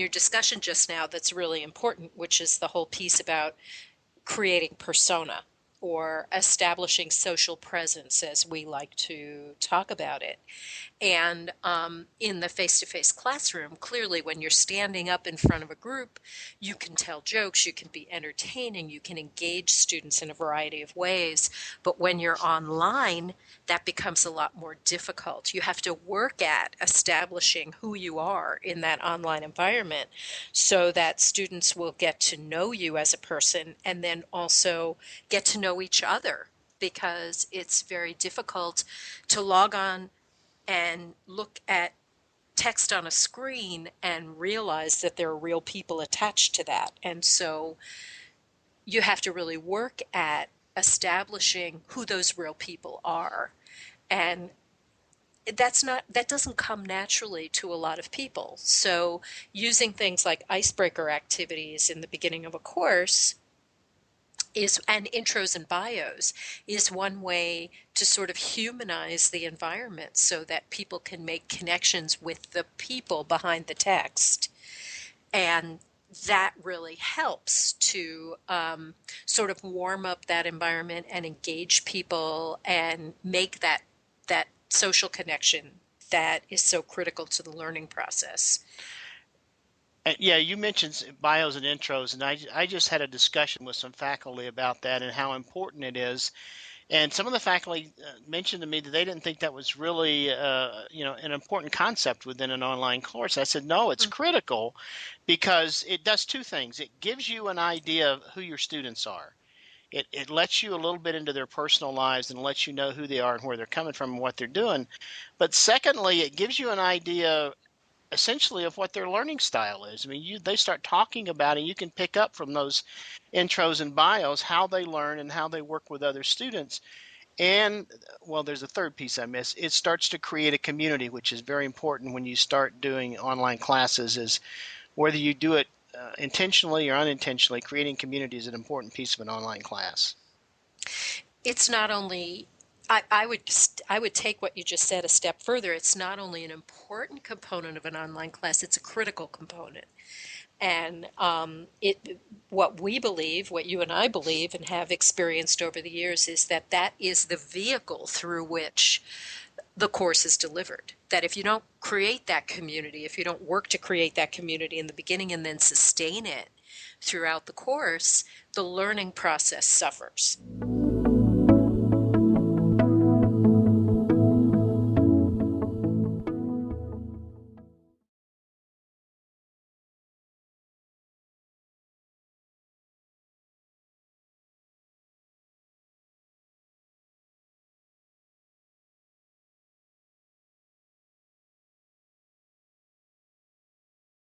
your discussion just now that's really important, which is the whole piece about creating persona or establishing social presence, as we like to talk about it. And in the face-to-face classroom, clearly when you're standing up in front of a group, you can tell jokes, you can be entertaining, you can engage students in a variety of ways. But when you're online, that becomes a lot more difficult. You have to work at establishing who you are in that online environment so that students will get to know you as a person and then also get to know each other, because it's very difficult to log on and look at text on a screen and realize that there are real people attached to that. And so you have to really work at establishing who those real people are. And that doesn't come naturally to a lot of people. So using things like icebreaker activities in the beginning of a course is, and intros and bios, is one way to sort of humanize the environment so that people can make connections with the people behind the text. And that really helps to sort of warm up that environment and engage people and make that social connection that is so critical to the learning process. Yeah, you mentioned bios and intros, and I just had a discussion with some faculty about that and how important it is. And some of the faculty mentioned to me that they didn't think that was really, an important concept within an online course. I said, no, it's critical because it does two things. It gives you an idea of who your students are. It lets you a little bit into their personal lives and lets you know who they are and where they're coming from and what they're doing. But secondly, it gives you an idea essentially of what their learning style is. I mean, they start talking about it. You can pick up from those intros and bios how they learn and how they work with other students. And well, there's a third piece I missed. It starts to create a community, which is very important when you start doing online classes. Is whether you do it intentionally or unintentionally, creating community is an important piece of an online class. It's not only, I would take what you just said a step further. It's not only an important component of an online class, it's a critical component. And what we believe, what you and I believe and have experienced over the years, is that that is the vehicle through which the course is delivered. That if you don't create that community, if you don't work to create that community in the beginning and then sustain it throughout the course, the learning process suffers.